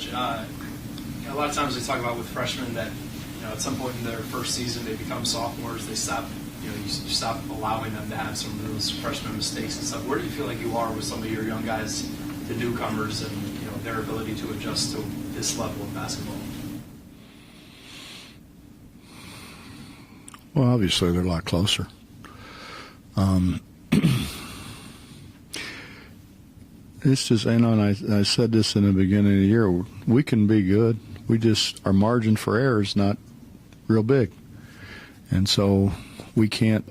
Coach. A lot of times they talk about with freshmen that at some point in their first season they become sophomores. They stop, you stop allowing them to have some of those freshman mistakes and stuff. Where do you feel like you are with some of your young guys, the newcomers, and their ability to adjust to this level of basketball? Well, obviously they're a lot closer. It's just, and I said this in the beginning of the year, we can be good. Our margin for error is not real big. And so we can't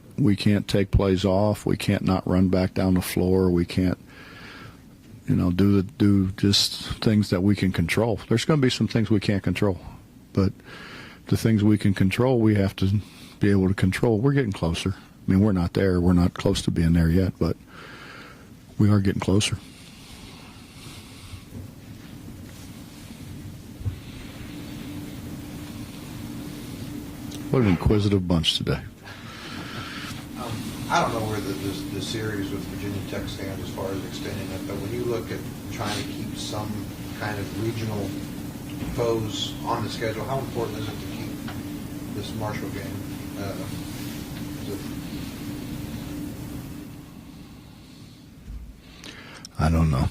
take plays off. We can't not run back down the floor. We can't, do just things that we can control. There's going to be some things we can't control. But the things we can control, we have to be able to control. We're getting closer. I mean, we're not there. We're not close to being there yet, but we are getting closer. What an inquisitive bunch today. I don't know where the series with Virginia Tech stands as far as extending it, but when you look at trying to keep some kind of regional foes on the schedule, how important is it to keep this Marshall game? I don't know.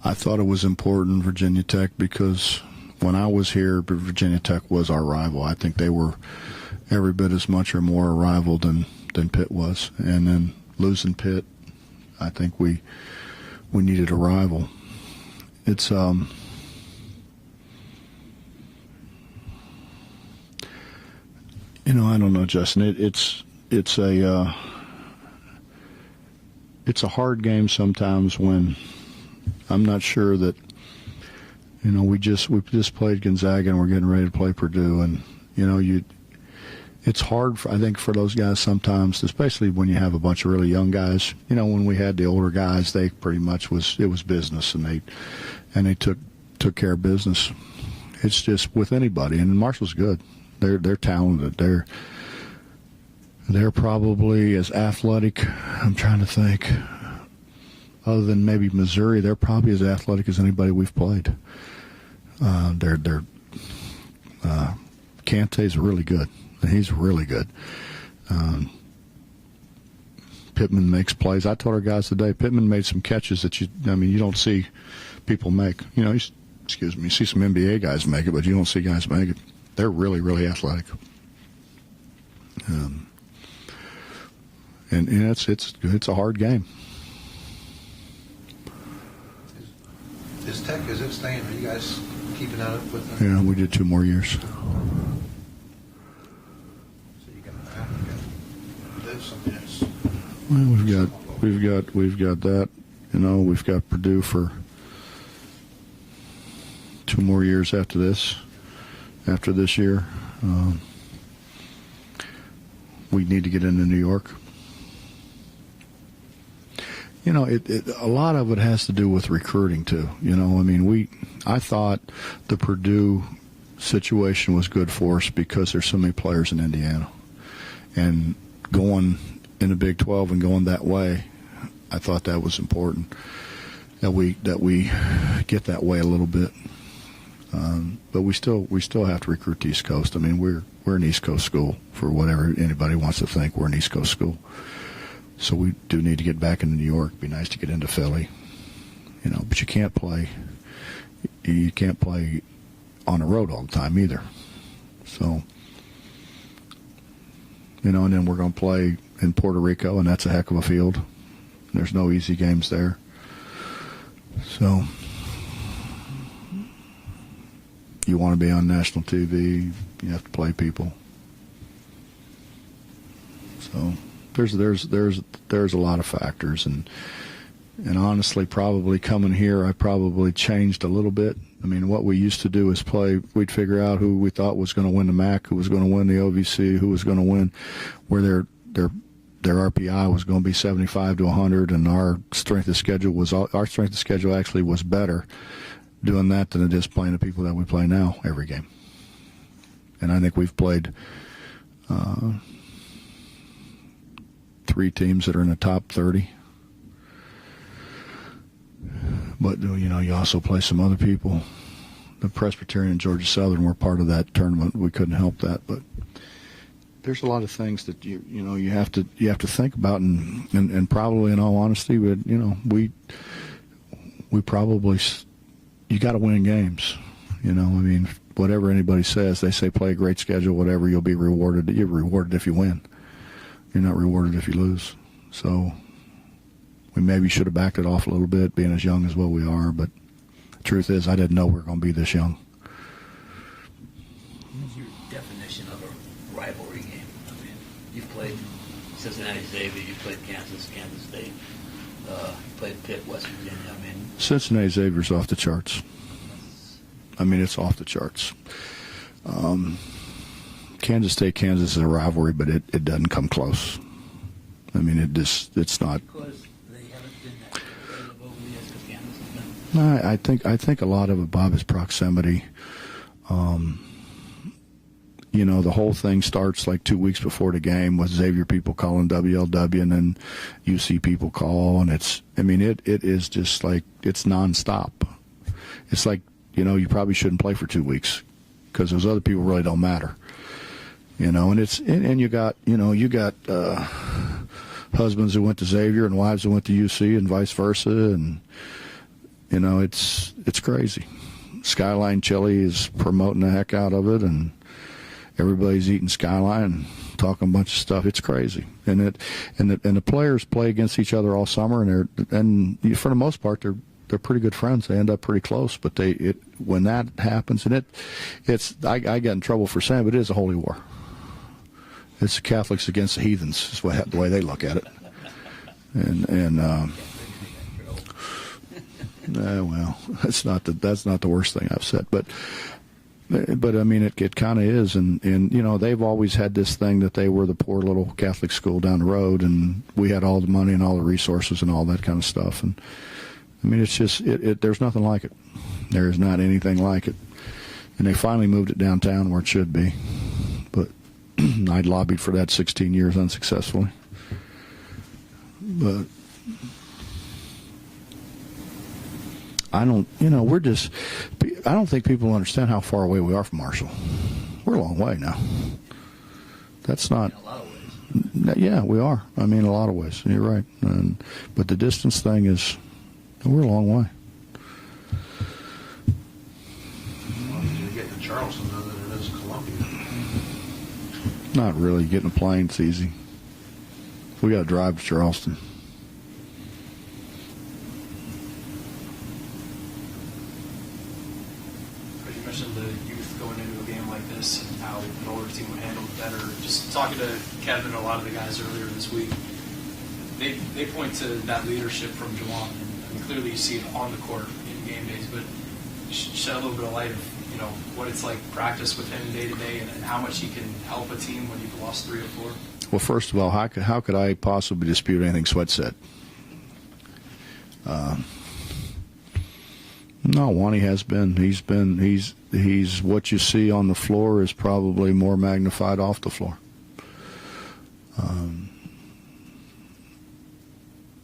I thought it was important, Virginia Tech, because when I was here, Virginia Tech was our rival. I think they were every bit as much or more a rival than Pitt was. And then losing Pitt, I think we needed a rival. It's I don't know, Justin. It's a hard game sometimes when I'm not sure that we just played Gonzaga and we're getting ready to play Purdue, and it's hard I think for those guys sometimes, especially when you have a bunch of really young guys. When we had the older guys, they pretty much it was business, and they took care of business. It's just with anybody, and Marshall's good. They're talented. They're probably as athletic. I'm trying to think. Other than maybe Missouri, they're probably as athletic as anybody we've played. Kante's really good. He's really good. Pittman makes plays. I told our guys today, Pittman made some catches that you don't see people make. You see some NBA guys make it, but you don't see guys make it. They're really, really athletic. And it's a hard game. Is Tech, is it staying? Are you guys keeping that up with them? Yeah, we did 2 more years. So you got something else. Well, we've got that. We've got Purdue for 2 more years after this. After this year, we need to get into New York. A lot of it has to do with recruiting too. I thought the Purdue situation was good for us because there's so many players in Indiana, and going in the Big 12 and going that way, I thought that was important. That we get that way a little bit. But we still have to recruit the East Coast. We're an East Coast school. For whatever anybody wants to think, we're an East Coast school. So we do need to get back into New York. It'd be nice to get into Philly, but you can't play on the road all the time either. So, and then we're going to play in Puerto Rico, and that's a heck of a field. There's no easy games there. So you want to be on national TV, you have to play people. So there's a lot of factors, and honestly, probably coming here, I probably changed a little bit. What we used to do is we'd figure out who we thought was going to win the MAC, who was going to win the OVC, who was going to win, where their RPI was going to be 75 to 100, and our strength of schedule actually was better doing that than it is playing the people that we play now every game. And I think we've played 3 teams that are in the top 30. But, you also play some other people. The Presbyterian and Georgia Southern were part of that tournament. We couldn't help that, but there's a lot of things that you have to think about, and probably, in all honesty, but we probably, you got to win games. Whatever anybody says, they say play a great schedule, whatever, you'll be rewarded. You're rewarded if you win. You're not rewarded if you lose. So we maybe should have backed it off a little bit, being as young as what we are, but the truth is, I didn't know we were going to be this young. What's your definition of a rivalry game? I mean, you've played Cincinnati Xavier, you've played Kansas State, you played Pitt, West Virginia. I mean, Cincinnati Xavier's off the charts. It's off the charts. Kansas State, Kansas is a rivalry, but it doesn't come close. It's not. Because they haven't been that competitive over the years, because Kansas has been. I think a lot of it, Bob, is proximity. The whole thing starts like 2 weeks before the game with Xavier people calling WLW, and then UC people call, and it is just like, it's nonstop. It's like, you probably shouldn't play for 2 weeks because those other people really don't matter. And you got husbands who went to Xavier and wives who went to UC and vice versa, and it's crazy. Skyline Chili is promoting the heck out of it, and everybody's eating Skyline and talking a bunch of stuff. It's crazy, and the players play against each other all summer, and for the most part they're pretty good friends. They end up pretty close, but when that happens, and I get in trouble for saying, but it is a holy war. It's the Catholics against the heathens, is the way they look at it. Well, that's not the worst thing I've said, but it kind of is, and they've always had this thing that they were the poor little Catholic school down the road, and we had all the money and all the resources and all that kind of stuff, and it's just there's nothing like it. There is not anything like it, and they finally moved it downtown where it should be, but I'd lobbied for that 16 years unsuccessfully, but. I don't think people understand how far away we are from Marshall. We're a long way now. That's not. In a lot of ways. Yeah, we are. A lot of ways. You're right. But the distance thing is, we're a long way. Well, you're getting to Charleston other than it is Columbia. Not really. Getting a plane's easy. We got to drive to Charleston. The youth going into a game like this and how an older team would handle it better. Just talking to Kevin and a lot of the guys earlier this week, they point to that leadership from Jawan, and clearly you see it on the court in game days, but shed a little bit of light of what it's like practice with him day to day and how much he can help a team when you've lost 3 or 4. Well, first of all, how could I possibly dispute anything Sweat said? No, Wani has been. He's what you see on the floor is probably more magnified off the floor.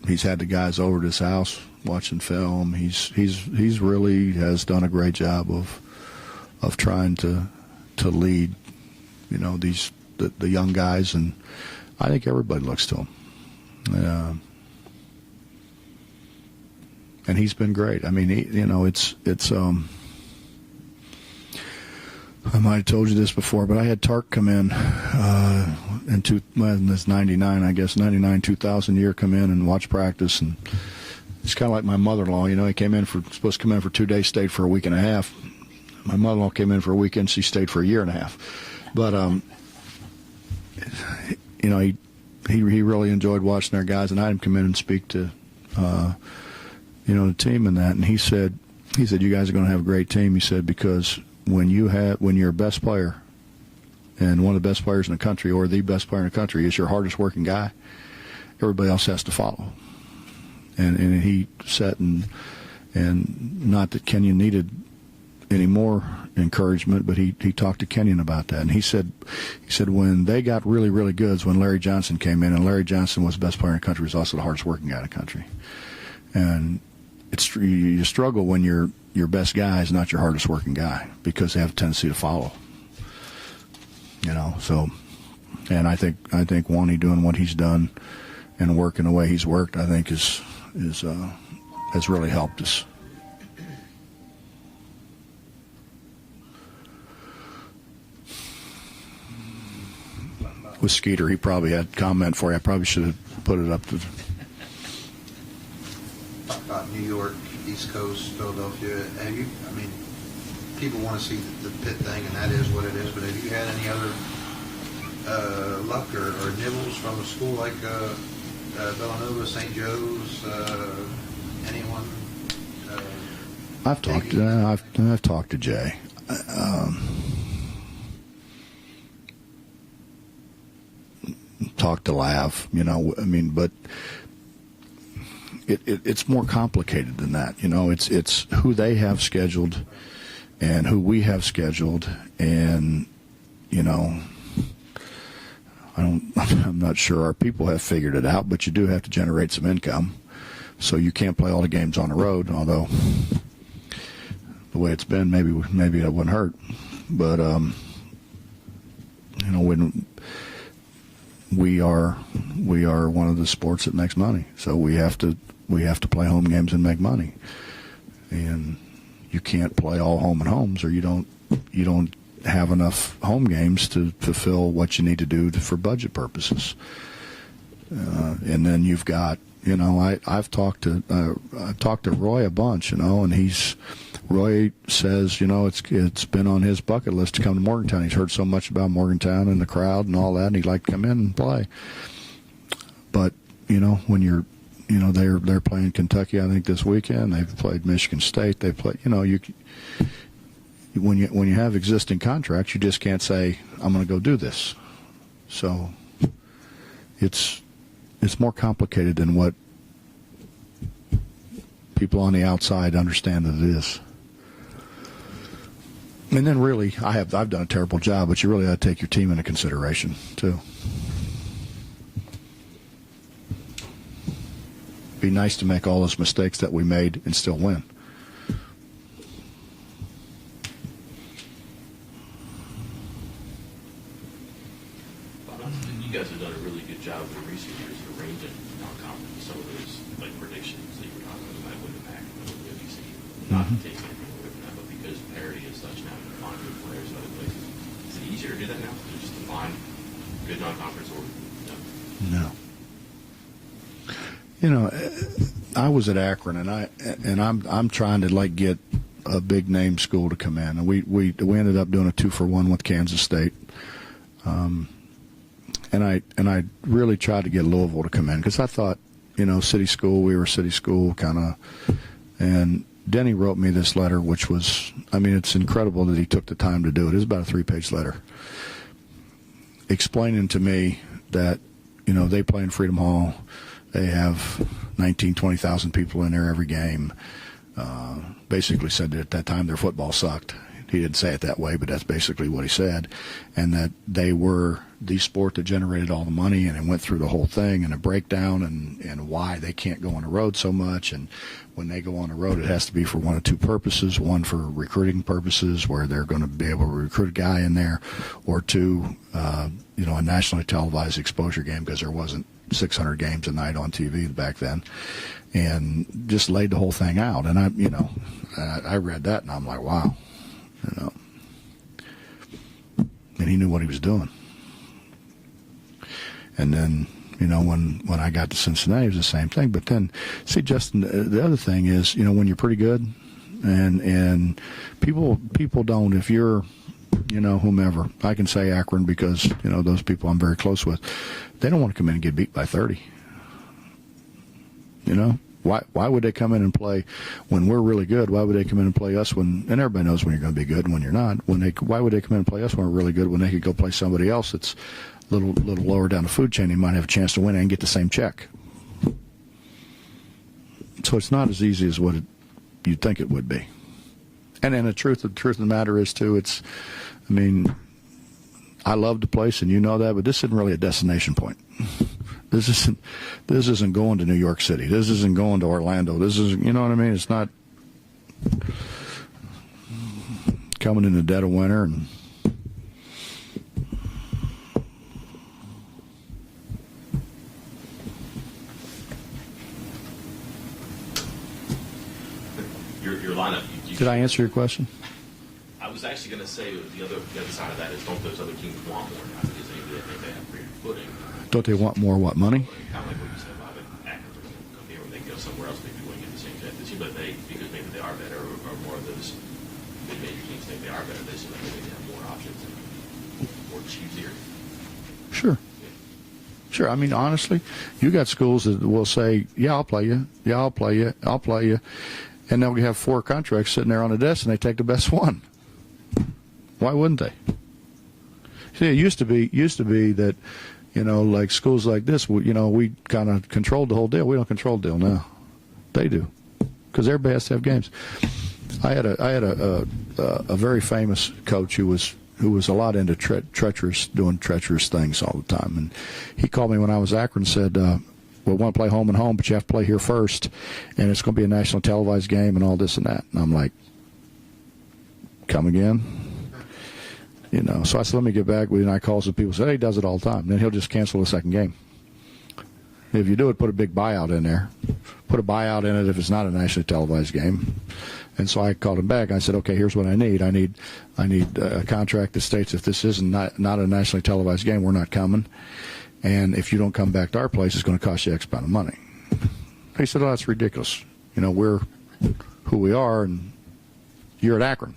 He's had the guys over to his house watching film. He's really has done a great job of trying to lead, the young guys, and I think everybody looks to him. And he's been great. I might have told you this before, but I had Tark come in in this 99, I guess, 99, 2000 year, come in and watch practice. And it's kind of like my mother-in-law. He supposed to come in for 2 days, stayed for a week and a half. My mother-in-law came in for a weekend, she stayed for a year and a half. But, he really enjoyed watching our guys, and I had him come in and speak to, the team and that, and he said, you guys are going to have a great team. He said, because when you're a best player, and one of the best players in the country, or the best player in the country, is your hardest working guy, everybody else has to follow. And he said, and not that Kenyon needed any more encouragement, but he talked to Kenyon about that, and he said when they got really, really good is when Larry Johnson came in, and Larry Johnson was the best player in the country, was also the hardest working guy in the country. And you struggle when your best guy is not your hardest working guy because they have a tendency to follow. So, and I think Wani doing what he's done and working the way he's worked, I think has really helped us. With Skeeter, he probably had a comment for you. I probably should have put it up to. Talk about New York, East Coast, Philadelphia. People want to see the Pitt thing, and that is what it is. But have you had any other luck or nibbles from a school like Villanova, St. Joe's, anyone? I've talked to Jay. Talked to Lav, but it's more complicated than that. It's who they have scheduled and who we have scheduled, and I'm not sure our people have figured it out, but you do have to generate some income, so you can't play all the games on the road. Although the way it's been, maybe that wouldn't hurt, but when we are one of the sports that makes money, so we have to play home games and make money, and you can't play all home and homes, or you don't have enough home games to fulfill what you need to do for budget purposes. And then you've got, I've talked to Roy a bunch, and Roy says, it's been on his bucket list to come to Morgantown. He's heard so much about Morgantown and the crowd and all that, and he'd like to come in and play. But when you're, they're playing Kentucky, I think this weekend. They've played Michigan State. They play, when you have existing contracts, you just can't say, I'm going to go do this. So it's more complicated than what people on the outside understand that it is. And then really, I've done a terrible job, but you really ought to take your team into consideration too. Be nice to make all those mistakes that we made and still win. You guys have done a really good job in recent years of arranging non-conference, some of those predictions that you were talking about might win the pack in the WC. Not to take anything away from that, but because parity is such now, to find good players in other places. Is it easier to do that now? Just to find good non-conference, or no? I was at Akron, and I'm trying to get a big name school to come in, and we ended up doing a 2-for-1 with Kansas State, and I really tried to get Louisville to come in because I thought, city school, we were city school kind of, and Denny wrote me this letter, which was, it's incredible that he took the time to do it. It was about a 3-page letter explaining to me that they play in Freedom Hall. They have 19, 20,000 people in there every game. Basically said that at that time their football sucked. He didn't say it that way, but that's basically what he said. And that they were the sport that generated all the money, and it went through the whole thing and a breakdown and why they can't go on the road so much. And when they go on the road, it has to be for one of two purposes. One, for recruiting purposes, where they're going to be able to recruit a guy in there, or two, a nationally televised exposure game, because there wasn't 600 games a night on TV back then, and just laid the whole thing out. And I read that and I'm like, wow, and he knew what he was doing. And then, when I got to Cincinnati, it was the same thing. But then, see, Justin, the other thing is, when you're pretty good, and people don't, if you're, whomever, I can say Akron because, those people I'm very close with, they don't want to come in and get beat by 30. Why would they come in and play when we're really good? Why would they come in and play us when, and everybody knows when you're going to be good and when you're not, why would they come in and play us when we're really good when they could go play somebody else that's a little lower down the food chain? They might have a chance to win and get the same check. So it's not as easy as what you'd think it would be. And the truth of the matter is, too, I love the place, and you know that, but this isn't really a destination point. This isn't going to New York City. This isn't going to Orlando. This is, you know what I mean? It's not coming in the dead of winter and your lineup. Did I answer your question? I was actually going to say the other side of that is, don't those other teams want more now because they think they have greater footing? Don't they want more what, money? Kind of like what you said about it. Akron come here when they go somewhere else, maybe wouldn't get the same chance. It seems like because maybe they are better, or more of those mid-major teams think they are better. They seem like they have more options and more choosier. Sure. Sure. I mean, honestly, you got schools that will say, yeah, I'll play you. Yeah, I'll play you. I'll play you. And they'll have 4 contracts sitting there on the desk, and they take the best one. Why wouldn't they? See, it used to be that, you know, like schools like this, we kind of controlled the whole deal. We don't control the deal now. They do, because everybody has to have games. I had a very famous coach who was a lot into doing treacherous things all the time, and he called me when I was Akron and said, we want to play home and home, but you have to play here first, and it's going to be a national televised game and all this and that. And I'm like, come again? You know, so I said, let me get back with you. And I call some people, say, hey, he does it all the time. Then he'll just cancel the second game. If you do it, put a big buyout in there. Put a buyout in it if it's not a nationally televised game. And so I called him back. I said, okay, here's what I need. I need a contract that states if this isn't not a nationally televised game, we're not coming. And if you don't come back to our place, it's going to cost you X amount of money. He said, oh, that's ridiculous. You know, we're who we are, and you're at Akron.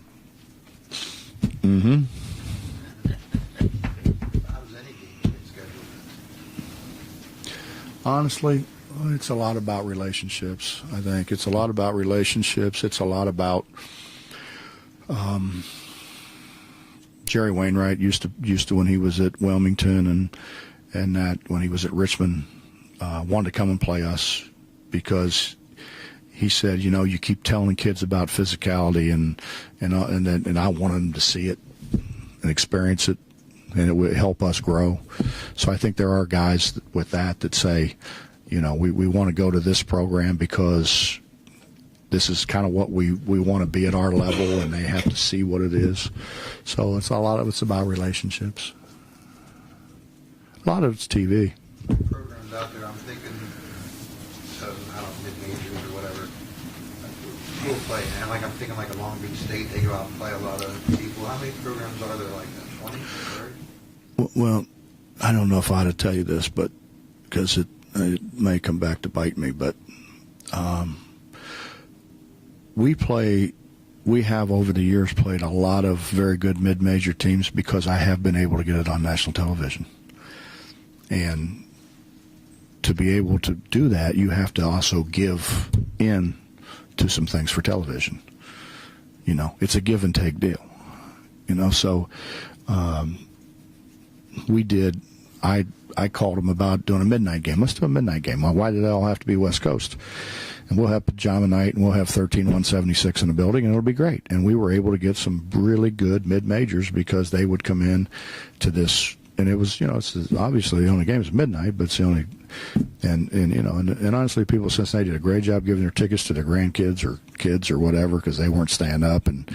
Mm-hmm. How does any game get scheduled? Honestly, it's a lot about relationships. I think it's a lot about relationships. It's a lot about Jerry Wainwright used to when he was at Wilmington and that when he was at Richmond wanted to come and play us because he said, you know, you keep telling kids about physicality and I want them to see it and experience it, and it would help us grow. So I think there are guys with that say, you know, we want to go to this program because this is kind of what we want to be at our level, and they have to see what it is. So it's a lot of it's about relationships. A lot of it's TV. Programs out there, I'm thinking, I don't know, mid-majors or whatever, we'll play. And like I'm thinking like a Long Beach State, they go out and play a lot of people. How many programs are there like that? 20, 30? Well, I don't know if I ought to tell you this, but because it may come back to bite me, but we have over the years played a lot of very good mid-major teams because I have been able to get it on national television. And to be able to do that, you have to also give in to some things for television. You know, it's a give and take deal. You know, so we did. I called them about doing a midnight game. Let's do a midnight game. Why did it all have to be West Coast? And we'll have pajama night, and we'll have 13-176 in the building, and it'll be great. And we were able to get some really good mid-majors because they would come in to this. And it was, you know, it's obviously the only game is midnight, but it's the only, and you know, and honestly, people in Cincinnati did a great job giving their tickets to their grandkids or kids or whatever because they weren't staying up, and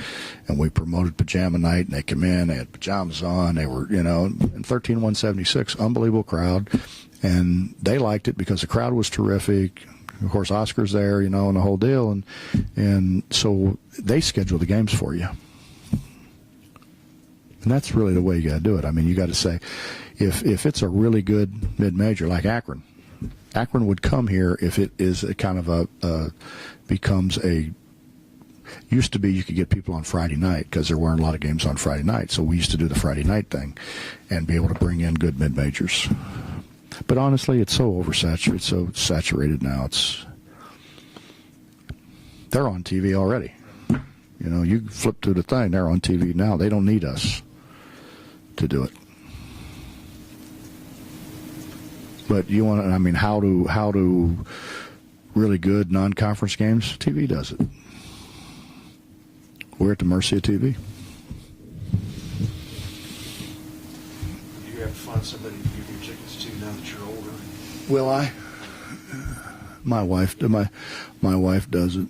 we promoted pajama night, and they come in, they had pajamas on, they were, you know, and 13-176, unbelievable crowd, and they liked it because the crowd was terrific. Of course, Oscar's there, you know, and the whole deal, and so they schedule the games for you. And that's really the way you got to do it. I mean, you got to say, if it's a really good mid-major like Akron would come here if it is a kind of becomes a. Used to be you could get people on Friday night because there weren't a lot of games on Friday night, so we used to do the Friday night thing, and be able to bring in good mid-majors. But honestly, it's so oversaturated. It's so saturated now. They're on TV already. You know, you flip through the thing, they're on TV now. They don't need us to do it. But you want to, I mean, how do really good non-conference games? TV does it. We're at the mercy of TV. You have to find somebody to give your tickets to now that you're older. Will I? My wife does it.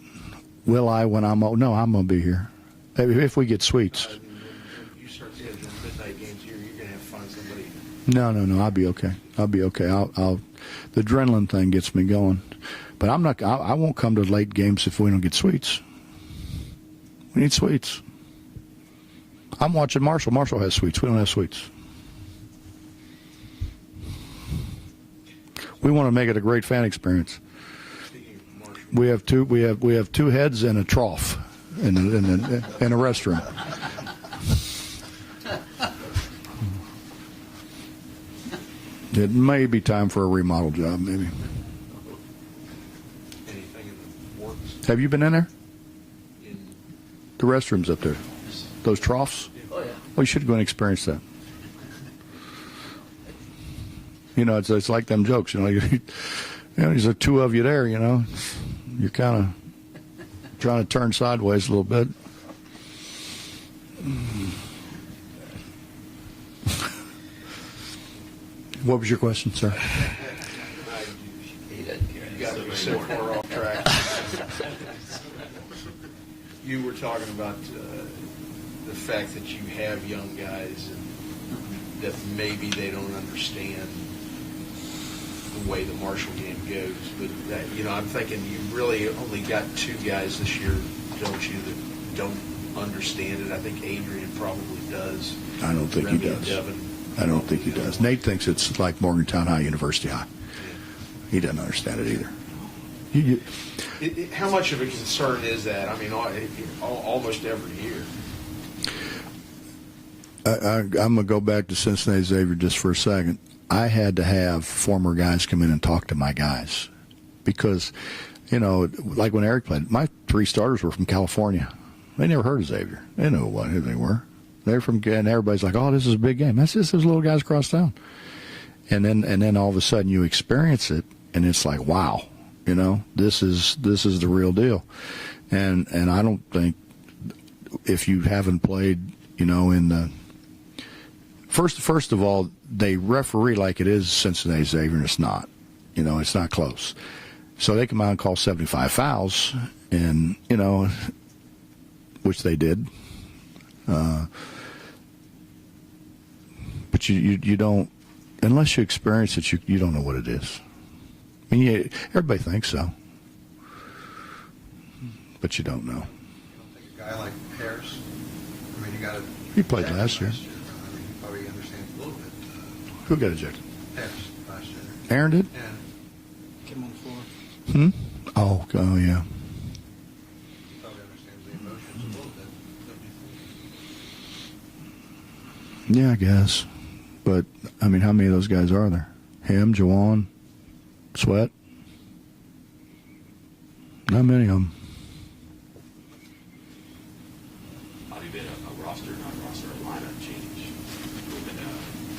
Will I when I'm old? No, I'm gonna be here. If we get suites. When you start scheduling midnight games here, you're going to have to find somebody. No. I'll be okay. I'll the adrenaline thing gets me going, but I'm not. I won't come to late games if we don't get suites. We need suites. I'm watching Marshall. Marshall has suites. We don't have suites. We want to make it a great fan experience. We have two heads and a trough in a restroom. It may be time for a remodel job, maybe. Anything in the works? Have you been in there? In, The restrooms up there, those troughs. Oh, yeah. Well, you should go and experience that. You know, it's like them jokes. You know, there's the two of you there. You know, you're kind of trying to turn sideways a little bit. What was your question, sir? He doesn't care. you got to be so far off track. You were talking about the fact that you have young guys and that maybe they don't understand the way the Marshall game goes. But that, I'm thinking you really only got two guys this year, don't you, that don't understand it. I think Adrian probably does. I don't think Remy he and does. Devin. I don't think he does. Nate thinks it's like Morgantown High, University High. He doesn't understand it either. How much of a concern is that? I mean, almost every year. I'm going to go back to Cincinnati Xavier just for a second. I had to have former guys come in and talk to my guys because, like when Eric played, my three starters were from California. They never heard of Xavier. They didn't know who they were. They're from, and everybody's like, "Oh, this is a big game." That's just those little guys across town. And then all of a sudden you experience it, and it's like, wow, this is the real deal. And I don't think if you haven't played, in the first of all, they referee like it is Cincinnati Xavier, and it's not. It's not close. So they come out and call 75 fouls, and which they did. But you don't, unless you experience it, you don't know what it is. I mean, everybody thinks so, but you don't know. You don't think a guy like Harris? I mean, you got to. He played last year. I mean, he probably understands a little bit. Who got ejected? Harris last year. Aaron did? Yeah. Came on the floor. Oh, yeah. He probably understands the emotions a little bit. Don't you think? Yeah, I guess. But, I mean, how many of those guys are there? Him, Jawan, Sweat? Not many of them. How do you bet a roster, not a roster, a lineup change? With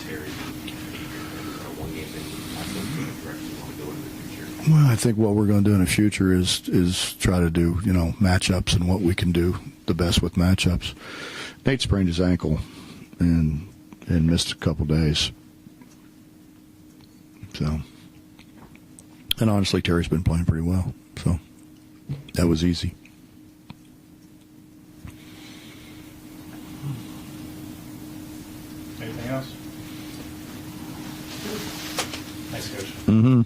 Terry, Adrian, one game thing, I think the direction you want to go in the future. Well, I think what we're going to do in the future is try to do, matchups and what we can do the best with matchups. Nate sprained his ankle and missed a couple days. So, and honestly, Terry's been playing pretty well. So, that was easy. Anything else? Thanks, Coach. Mm-hmm.